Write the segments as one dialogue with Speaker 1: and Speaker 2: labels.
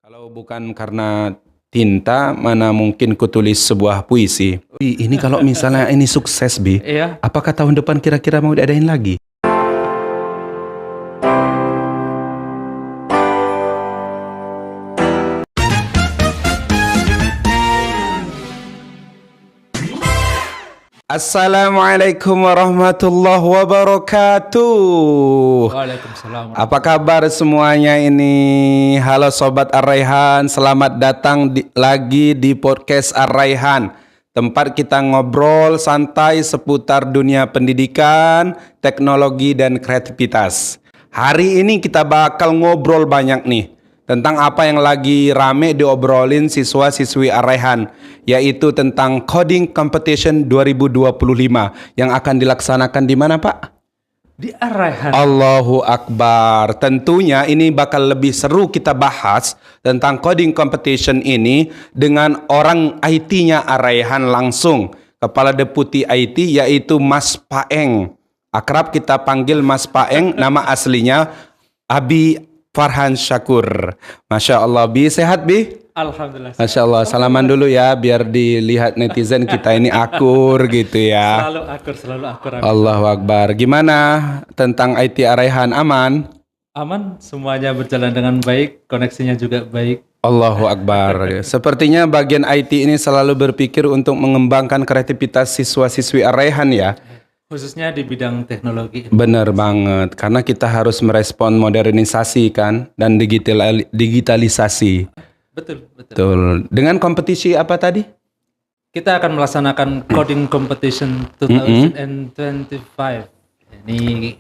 Speaker 1: Kalau bukan karena tinta, mana mungkin kutulis sebuah puisi. Bi, ini kalau misalnya ini sukses, Bi,
Speaker 2: Iya.
Speaker 1: apakah tahun depan kira-kira mau diadain lagi? Assalamualaikum warahmatullahi wabarakatuh.
Speaker 2: Waalaikumsalam.
Speaker 1: Apa kabar semuanya ini? Halo Sobat Ar-Raihan, selamat datang lagi di podcast Ar-Raihan. Tempat kita ngobrol santai seputar dunia pendidikan, teknologi, dan kreativitas. Hari ini kita bakal ngobrol banyak nih tentang apa yang lagi rame diobrolin siswa-siswi Ar-Raihan, yaitu tentang Coding Competition 2025 yang akan dilaksanakan di mana, Pak?
Speaker 2: Di Ar-Raihan.
Speaker 1: Allahu Akbar. Tentunya ini bakal lebih seru kita bahas tentang coding competition ini dengan orang IT-nya Ar-Raihan langsung. Kepala Deputi IT yaitu Mas Paeng. Akrab kita panggil Mas Paeng, nama aslinya Abi Farhan Syakur. Masya Allah, Bi, sehat, Bi?
Speaker 2: Alhamdulillah.
Speaker 1: Masya Allah, salaman dulu ya biar dilihat netizen kita ini akur gitu ya.
Speaker 2: Selalu akur.
Speaker 1: Allahu Akbar. Gimana tentang IT Ar-Raihan, aman?
Speaker 2: Aman, semuanya berjalan dengan baik, koneksinya juga baik.
Speaker 1: Allahu Akbar. Sepertinya bagian IT ini selalu berpikir untuk mengembangkan kreativitas siswa-siswi Ar-Raihan ya.
Speaker 2: Khususnya di bidang teknologi.
Speaker 1: Benar banget, karena kita harus merespon modernisasi kan dan digitalisasi.
Speaker 2: Betul.
Speaker 1: Betul. Dengan kompetisi apa tadi?
Speaker 2: Kita akan melaksanakan Coding Competition 2025. Ini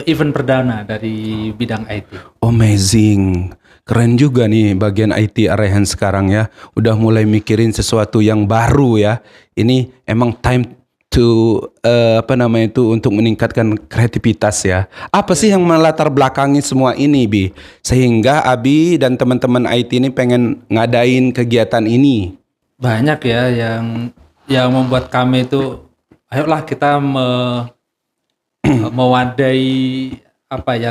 Speaker 2: event perdana dari bidang IT.
Speaker 1: Amazing. Keren juga nih bagian IT Ar-Raihan sekarang ya. Udah mulai mikirin sesuatu yang baru ya. Ini emang time to untuk meningkatkan kreativitas ya. Apa sih yang melatar belakangi semua ini, Bi? Sehingga Abi dan teman-teman IT ini pengen ngadain kegiatan ini.
Speaker 2: Banyak ya yang membuat kami itu, ayolah kita mewadai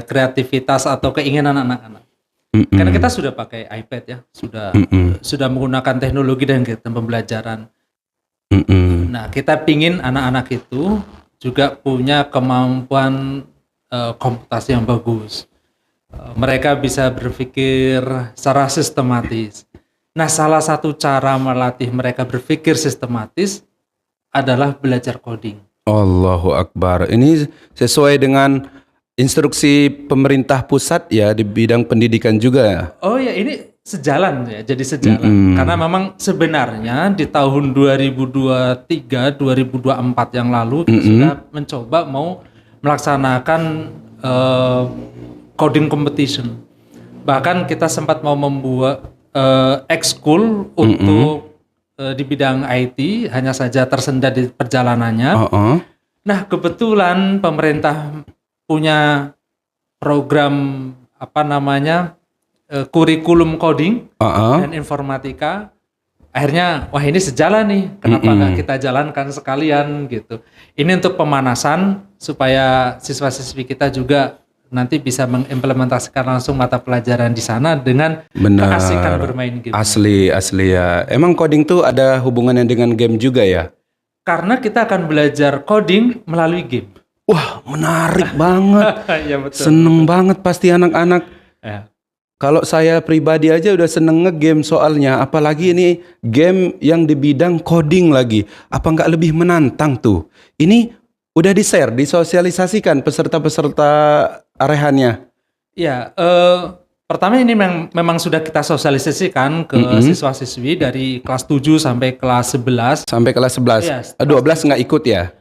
Speaker 2: kreativitas atau keinginan anak-anak. Karena kita sudah pakai iPad ya, sudah menggunakan teknologi dan kegiatan pembelajaran. Nah, kita pingin anak-anak itu juga punya kemampuan komputasi yang bagus. Mereka bisa berpikir secara sistematis. Nah, salah satu cara melatih mereka berpikir sistematis adalah belajar coding.
Speaker 1: Allahu Akbar. Ini sesuai dengan instruksi pemerintah pusat ya di bidang pendidikan juga.
Speaker 2: Oh ya, ini sejalan ya, jadi sejalan. Karena memang sebenarnya di tahun 2023-2024 yang lalu kita sudah mencoba mau melaksanakan coding competition. Bahkan kita sempat mau membuat ekskul untuk di bidang IT, hanya saja tersendat di perjalanannya. Nah, kebetulan pemerintah punya program kurikulum coding dan informatika. Akhirnya wah ini sejalan nih, kenapa nggak kita jalankan sekalian gitu. Ini untuk pemanasan supaya siswa-siswi kita juga nanti bisa mengimplementasikan langsung mata pelajaran di sana dengan keasikan bermain game.
Speaker 1: Asli ya. Emang coding tuh ada hubungannya dengan game juga ya?
Speaker 2: Karena kita akan belajar coding melalui game.
Speaker 1: Wah, menarik banget.
Speaker 2: Ya, betul.
Speaker 1: Seneng banget pasti anak-anak.
Speaker 2: Ya.
Speaker 1: Kalau saya pribadi aja udah seneng nge-game soalnya. Apalagi ini game yang di bidang coding lagi. Apa nggak lebih menantang tuh? Ini udah di-share, disosialisasikan peserta-peserta Ar-Raihannya?
Speaker 2: Ya, pertama ini memang sudah kita sosialisasikan ke siswa-siswi dari kelas 7 sampai kelas 11.
Speaker 1: Sampai kelas 11?
Speaker 2: Ya,
Speaker 1: 12 nggak ikut ya?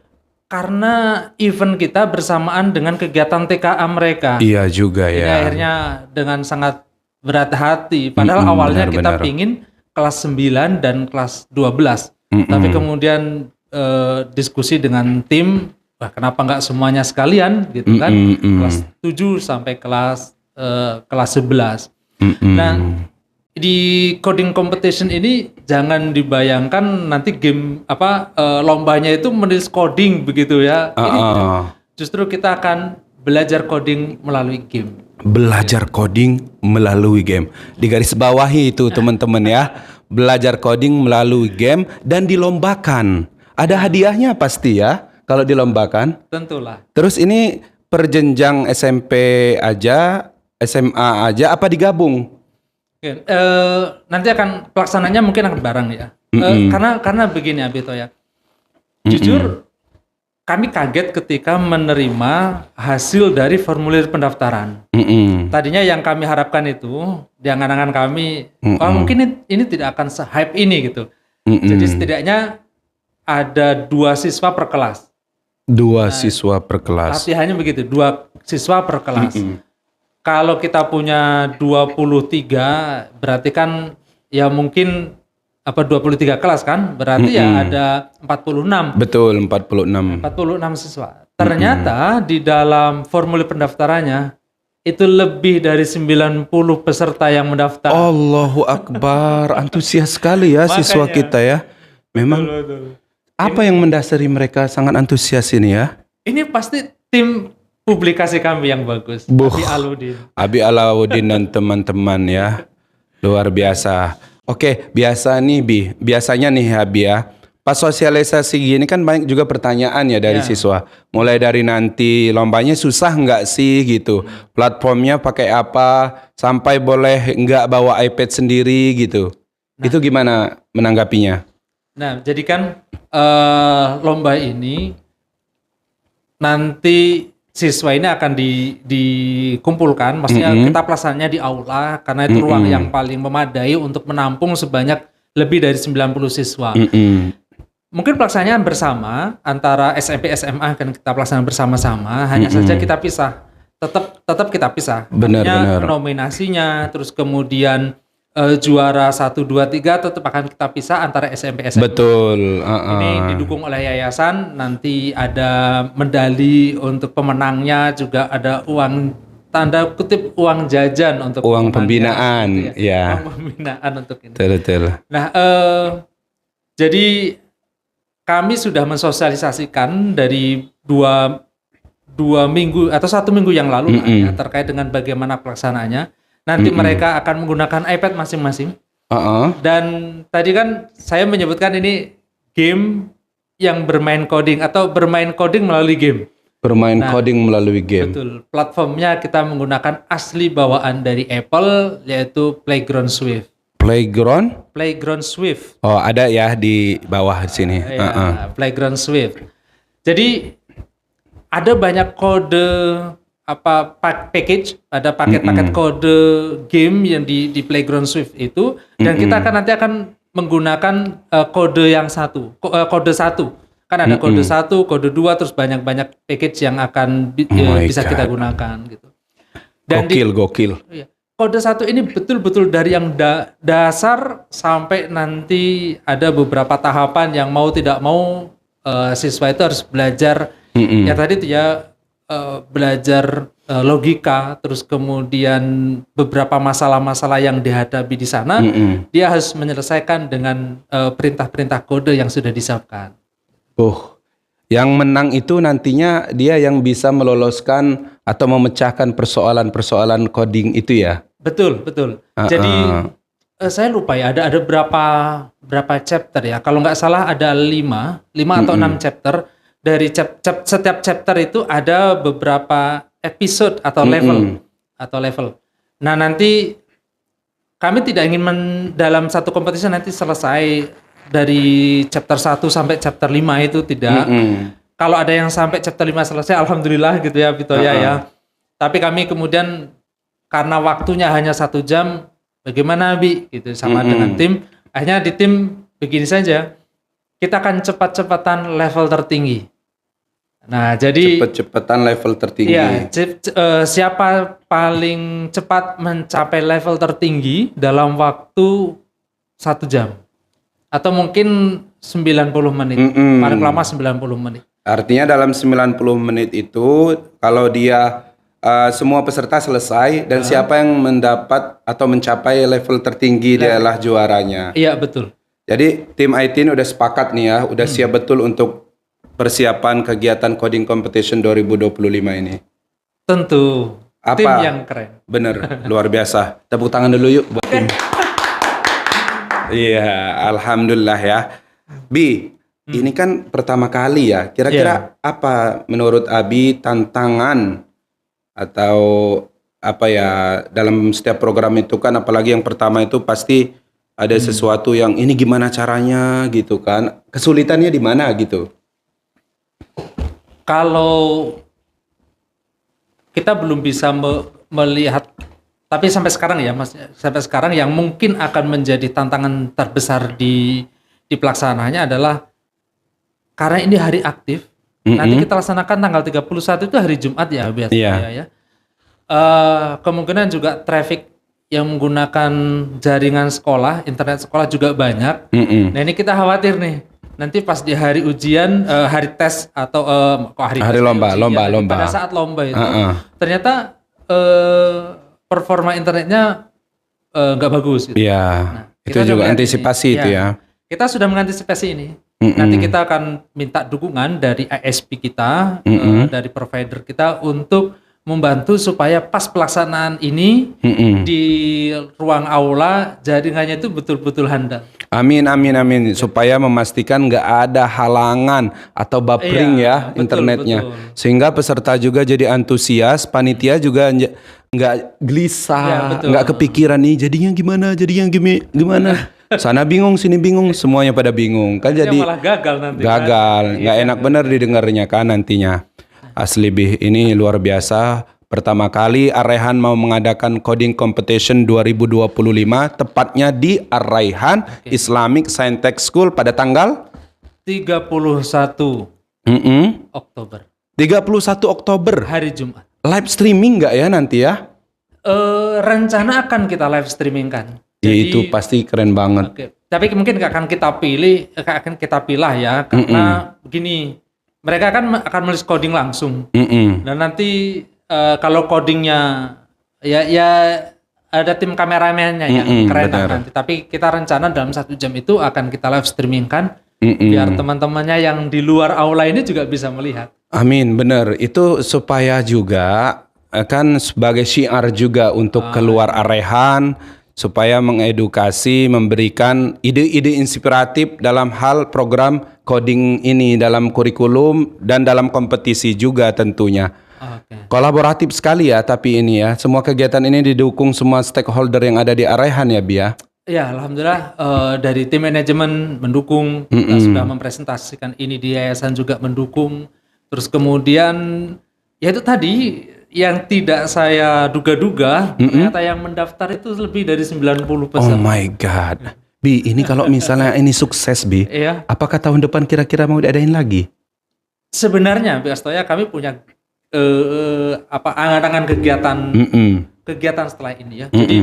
Speaker 2: Karena event kita bersamaan dengan kegiatan TKA mereka.
Speaker 1: Iya juga
Speaker 2: Jadi
Speaker 1: ya.
Speaker 2: akhirnya dengan sangat berat hati. Padahal awalnya kita pingin kelas 9 dan kelas 12. Tapi kemudian diskusi dengan tim, wah kenapa nggak semuanya sekalian gitu kan. Kelas 7 sampai kelas 11. Nah, di coding competition ini jangan dibayangkan nanti game lombanya itu menulis coding begitu ya. Ini justru kita akan belajar coding melalui game.
Speaker 1: Belajar coding melalui game. Di garis bawahi itu teman-teman ya. Belajar coding melalui game dan dilombakan. Ada hadiahnya pasti ya kalau dilombakan.
Speaker 2: Tentulah.
Speaker 1: Terus ini per jenjang SMP aja, SMA aja apa digabung?
Speaker 2: Oke, nanti akan pelaksananya mungkin akan bareng ya. Karena begini Abito ya. Jujur kami kaget ketika menerima hasil dari formulir pendaftaran. Tadinya yang kami harapkan itu, di angan-angan kami, mungkin ini tidak akan se-hype ini gitu. Jadi setidaknya ada 2 siswa per kelas.
Speaker 1: 2 siswa per kelas.
Speaker 2: Latihannya begitu, 2 siswa per kelas. Kalau kita punya 23, berarti kan ya mungkin 23 kelas kan, berarti ya ada 46.
Speaker 1: Betul, 46.
Speaker 2: 46 siswa. Ternyata di dalam formulir pendaftarannya itu lebih dari 90 peserta yang mendaftar.
Speaker 1: Allahu Akbar, antusias sekali ya siswa kita ya. Memang apa yang mendasari mereka sangat antusias ini ya?
Speaker 2: Ini pasti tim publikasi kami yang bagus. Abi Aludin.
Speaker 1: Abi Alauddin dan teman-teman ya. Luar biasa. Oke, biasanya nih Abi ya. Pas sosialisasi gini kan banyak juga pertanyaan ya dari siswa. Mulai dari nanti lombanya susah nggak sih gitu. Platformnya pakai apa, sampai boleh nggak bawa iPad sendiri gitu. Itu gimana menanggapinya?
Speaker 2: Nah, jadi kan lomba ini nanti siswa ini akan dikumpulkan, maksudnya kita pelaksanaannya di aula karena itu ruang yang paling memadai untuk menampung sebanyak lebih dari 90 siswa. Mungkin pelaksanaannya bersama antara SMP SMA kan kita pelaksanakan bersama-sama, hanya saja kita pisah. Tetap kita pisah.
Speaker 1: Benar.
Speaker 2: Nominasinya, terus kemudian juara 1, 2, 3 tetap akan kita pisah antara SMP SMA.
Speaker 1: Betul.
Speaker 2: Ini didukung oleh yayasan, nanti ada medali untuk pemenangnya, juga ada uang tanda kutip uang jajan untuk
Speaker 1: uang pembinaan,
Speaker 2: gitu
Speaker 1: ya.
Speaker 2: Uang pembinaan untuk ini.
Speaker 1: Betul.
Speaker 2: Nah, jadi kami sudah mensosialisasikan dari dua minggu atau 1 minggu yang lalu ya, terkait dengan bagaimana pelaksanaannya. Nanti mereka akan menggunakan iPad masing-masing. Dan tadi kan saya menyebutkan ini game yang bermain coding atau bermain coding melalui game.
Speaker 1: Coding melalui game.
Speaker 2: Betul. Platformnya kita menggunakan asli bawaan dari Apple, yaitu Playground Swift.
Speaker 1: Playground
Speaker 2: Swift.
Speaker 1: Oh, ada ya di bawah sini.
Speaker 2: Ya, Playground Swift. Jadi ada banyak kode package, ada paket-paket kode game yang di Playground Swift itu, dan kita nanti akan menggunakan kode yang kode 1. Kan ada kode 1, kode 2, terus banyak-banyak package yang akan bisa kita gunakan gitu. Dan
Speaker 1: gokil.
Speaker 2: Kode 1 ini betul-betul dari yang dasar sampai nanti ada beberapa tahapan yang mau tidak mau siswa itu harus belajar. Ya tadi tuh ya belajar logika, terus kemudian beberapa masalah-masalah yang dihadapi di sana, dia harus menyelesaikan dengan perintah-perintah kode yang sudah disiapkan.
Speaker 1: Yang menang itu nantinya dia yang bisa meloloskan atau memecahkan persoalan-persoalan coding itu ya?
Speaker 2: Betul. Jadi saya lupa ya, ada berapa chapter ya? Kalau nggak salah ada 5 atau 6 chapter. Dari setiap chapter itu ada beberapa episode atau level. Nah, nanti kami tidak ingin dalam satu kompetisi nanti selesai dari chapter 1 sampai chapter 5 itu tidak. Kalau ada yang sampai chapter 5 selesai, alhamdulillah gitu ya, Bitoya ya. Tapi kami kemudian karena waktunya hanya 1 jam, bagaimana Bi? Gitu sama dengan tim. Akhirnya di tim begini saja, kita akan cepat-cepatan level tertinggi. Nah, jadi
Speaker 1: cepet-cepetan level tertinggi.
Speaker 2: Iya, siapa paling cepat mencapai level tertinggi dalam waktu 1 jam atau mungkin 90 menit. Paling lama 90 menit.
Speaker 1: Artinya dalam 90 menit itu kalau dia semua peserta selesai dan siapa yang mendapat atau mencapai level tertinggi dialah juaranya.
Speaker 2: Iya, betul.
Speaker 1: Jadi tim IT udah sepakat nih ya, udah siap betul untuk persiapan kegiatan coding competition 2025 ini.
Speaker 2: Tentu. Tim yang keren.
Speaker 1: Bener, luar biasa. Tepuk tangan dulu yuk buat tim. Iya, alhamdulillah ya. Bi, ini kan pertama kali ya. Kira-kira apa menurut Abi tantangan atau apa ya dalam setiap program itu kan, apalagi yang pertama itu pasti ada sesuatu yang ini gimana caranya gitu kan. Kesulitannya di mana gitu?
Speaker 2: Kalau kita belum bisa melihat, tapi sampai sekarang ya, Mas, sampai sekarang yang mungkin akan menjadi tantangan terbesar di pelaksanaannya adalah karena ini hari aktif. Nanti kita laksanakan tanggal 31 itu hari Jumat ya biasanya ya. Kemungkinan juga traffic yang menggunakan jaringan sekolah, internet sekolah juga banyak. Nah ini kita khawatir nih, nanti pas di hari ujian, hari tes atau
Speaker 1: hari lomba,
Speaker 2: pada saat lomba itu ternyata performa internetnya nggak bagus. Gitu.
Speaker 1: Iya, nah, itu juga antisipasi itu ya.
Speaker 2: Kita sudah mengantisipasi ini. Nanti kita akan minta dukungan dari ISP kita, dari provider kita untuk membantu supaya pas pelaksanaan ini di ruang aula jaringannya itu betul-betul handal.
Speaker 1: Amin, amin, amin. Supaya memastikan nggak ada halangan atau buffering ya internetnya. Betul. Sehingga peserta juga jadi antusias, panitia juga nggak gelisah, nggak kepikiran nih jadinya gimana. Sana bingung, sini bingung, semuanya pada bingung. Kan jadi
Speaker 2: malah gagal nanti.
Speaker 1: Gagal, nggak enak bener didengarnya kan nantinya. Asli Bih, ini luar biasa. Pertama kali Ar-Rayhan mau mengadakan coding competition 2025 tepatnya di Ar-Rayhan Islamic Science School pada tanggal
Speaker 2: 31 Oktober.
Speaker 1: 31 Oktober.
Speaker 2: Hari Jumat.
Speaker 1: Live streaming nggak ya nanti ya?
Speaker 2: Rencana akan kita live streaming kan.
Speaker 1: Ya itu pasti keren banget.
Speaker 2: Tapi mungkin akan kita pilih ya karena begini. Mereka akan menulis coding langsung, dan nanti kalau codingnya ya ada tim kameramennya ya keren nanti. Tapi kita rencana dalam 1 jam itu akan kita live streamingkan biar teman-temannya yang di luar aula ini juga bisa melihat. Amin,
Speaker 1: benar. Itu supaya juga kan sebagai syiar juga untuk keluar Ar-Rayhan, supaya mengedukasi, memberikan ide-ide inspiratif dalam hal program coding ini dalam kurikulum dan dalam kompetisi juga tentunya. Kolaboratif sekali ya, tapi ini ya, semua kegiatan ini didukung semua stakeholder yang ada di Ar-Rayhan ya, Bi ya?
Speaker 2: Ya, alhamdulillah dari tim manajemen mendukung, kita sudah mempresentasikan ini di yayasan juga mendukung. Terus kemudian ya itu tadi yang tidak saya duga-duga, ternyata yang mendaftar itu lebih dari 90%.
Speaker 1: Oh my God. Bi, ini kalau misalnya ini sukses, Bi, apakah tahun depan kira-kira mau diadain lagi?
Speaker 2: Sebenarnya, Bi Astoya, kami punya angan-angan kegiatan setelah ini ya. Jadi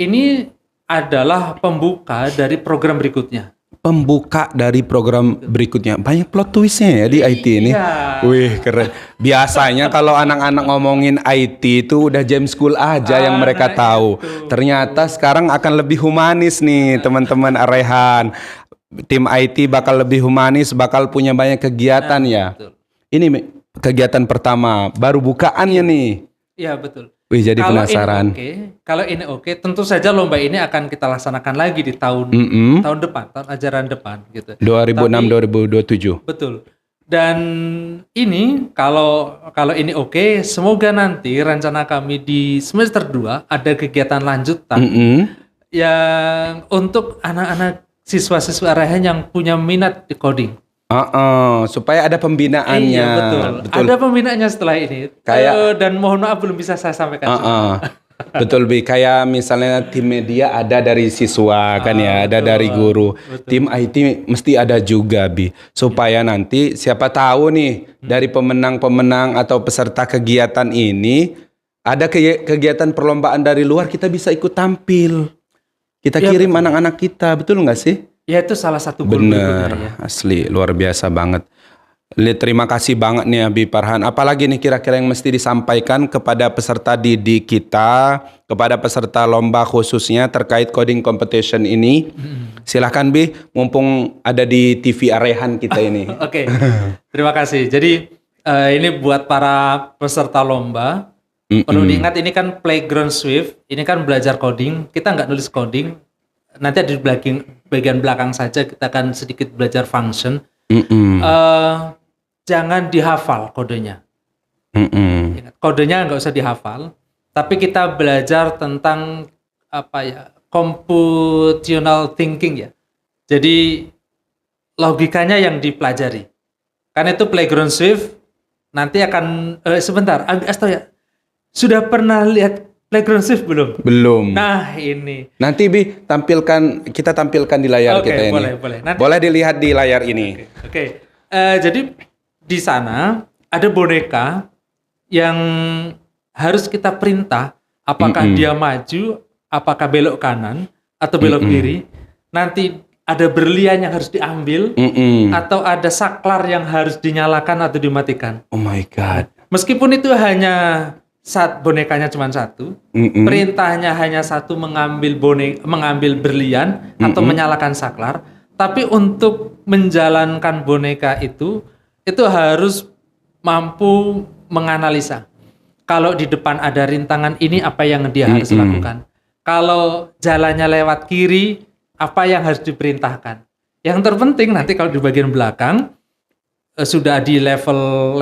Speaker 2: ini adalah pembuka dari program berikutnya.
Speaker 1: Pembuka dari program berikutnya. Banyak plot twistnya ya di IT ini. Wih, keren. Biasanya kalau anak-anak ngomongin IT itu udah jam school aja yang mereka tahu. Ternyata sekarang akan lebih humanis nih teman-teman Ar-Rayhan. Tim IT bakal lebih humanis, bakal punya banyak kegiatan ya. Betul. Ini kegiatan pertama, baru bukaannya nih.
Speaker 2: Iya, betul.
Speaker 1: Wih, jadi penasaran.
Speaker 2: Kalau ini oke, tentu saja lomba ini akan kita laksanakan lagi di tahun depan, tahun ajaran depan gitu.
Speaker 1: 2006-2027.
Speaker 2: Betul. Dan ini kalau ini oke, semoga nanti rencana kami di semester 2 ada kegiatan lanjutan yang untuk anak-anak siswa-siswa Ar-Rayhan yang punya minat di coding.
Speaker 1: Supaya ada pembinaannya.
Speaker 2: Iya, betul. Ada pembinaannya setelah ini. Dan mohon maaf belum bisa saya sampaikan.
Speaker 1: Betul, Bi. Kayak misalnya tim media ada dari siswa kan ya, ada dari guru. Betul. Tim IT mesti ada juga, Bi. Supaya nanti siapa tahu nih dari pemenang-pemenang atau peserta kegiatan ini ada kegiatan perlombaan dari luar, kita bisa ikut tampil. Kita kirim anak-anak kita, betul nggak sih?
Speaker 2: Ya itu salah satu goal
Speaker 1: berikutnya ya. Asli luar biasa banget. Terima kasih banget nih Abi Farhan. Apalagi nih kira-kira yang mesti disampaikan kepada peserta didik kita, kepada peserta lomba khususnya terkait coding competition ini. Silahkan Bi, mumpung ada di TV Ar-Rayhan kita ini.
Speaker 2: Oke. Terima kasih. Jadi ini buat para peserta lomba, Perlu diingat ini kan playground Swift, ini kan belajar coding, kita nggak nulis coding. Nanti ada di bagian belakang saja kita akan sedikit belajar function. Jangan dihafal kodenya. Ingat, kodenya nggak usah dihafal, tapi kita belajar tentang computational thinking ya. Jadi logikanya yang dipelajari. Karena itu playground Swift nanti akan sebentar, Asto ya. Sudah pernah lihat playground Swift belum?
Speaker 1: Belum.
Speaker 2: Nah, ini.
Speaker 1: Nanti kita tampilkan di layar kita ini.
Speaker 2: Boleh.
Speaker 1: Boleh dilihat di layar ini.
Speaker 2: Oke. Jadi di sana ada boneka yang harus kita perintah apakah dia maju, apakah belok kanan atau belok kiri. Nanti ada berlian yang harus diambil atau ada saklar yang harus dinyalakan atau dimatikan.
Speaker 1: Oh my God.
Speaker 2: Meskipun itu hanya bonekanya cuma satu, perintahnya hanya satu, mengambil berlian atau menyalakan saklar, tapi untuk menjalankan boneka itu harus mampu menganalisa. Kalau di depan ada rintangan ini, apa yang dia harus lakukan? Kalau jalannya lewat kiri, apa yang harus diperintahkan? Yang terpenting nanti kalau di bagian belakang sudah di level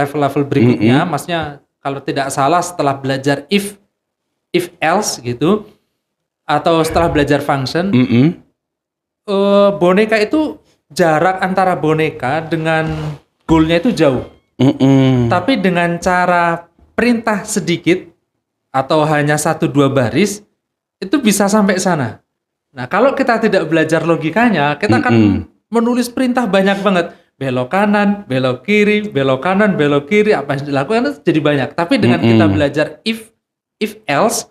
Speaker 2: berikutnya, maksudnya kalau tidak salah setelah belajar if else gitu, atau setelah belajar function, boneka itu jarak antara boneka dengan goalnya itu jauh. Tapi dengan cara perintah sedikit atau hanya 1-2 baris itu bisa sampai sana. Nah, kalau kita tidak belajar logikanya, kita akan menulis perintah banyak banget. Belok kanan, belok kiri, belok kanan, belok kiri, apa yang dilakukan itu jadi banyak. Tapi dengan kita belajar if else,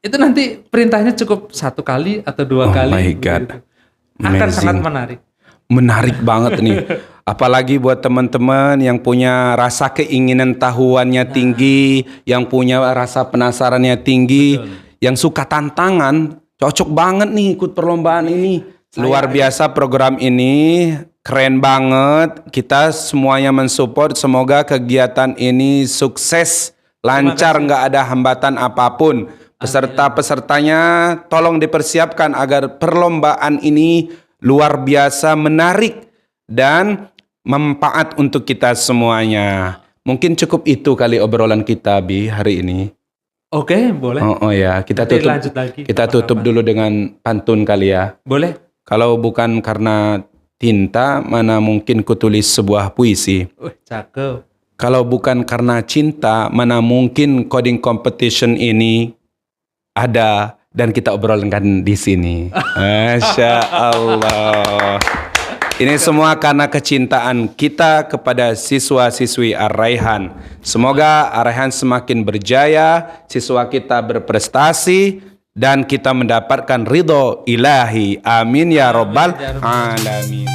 Speaker 2: itu nanti perintahnya cukup 1 kali atau 2 kali.
Speaker 1: Oh my God.
Speaker 2: Akan sangat menarik.
Speaker 1: Menarik banget nih. Apalagi buat teman-teman yang punya rasa keinginan tahuannya tinggi, yang punya rasa penasarannya tinggi, yang suka tantangan, cocok banget nih ikut perlombaan ini. Luar biasa program ini, keren banget. Kita semuanya mensupport. Semoga kegiatan ini sukses, lancar, nggak ada hambatan apapun. Peserta-pesertanya tolong dipersiapkan agar perlombaan ini luar biasa menarik dan manfaat untuk kita semuanya. Mungkin cukup itu kali obrolan kita hari ini.
Speaker 2: Oke, boleh.
Speaker 1: Oh ya, kita
Speaker 2: Nanti
Speaker 1: tutup.
Speaker 2: lanjut lagi.
Speaker 1: Kita tutup dulu dengan pantun kali ya.
Speaker 2: Boleh.
Speaker 1: Kalau bukan karena tinta, mana mungkin kutulis sebuah puisi.
Speaker 2: Cakep.
Speaker 1: Kalau bukan karena cinta, mana mungkin coding competition ini ada dan kita obrolkan di sini. Masya Allah. Ini semua karena kecintaan kita kepada siswa-siswi Ar-Raihan. Semoga Ar-Raihan semakin berjaya, siswa kita berprestasi, dan kita mendapatkan ridho ilahi. Amin ya rabbal alamin.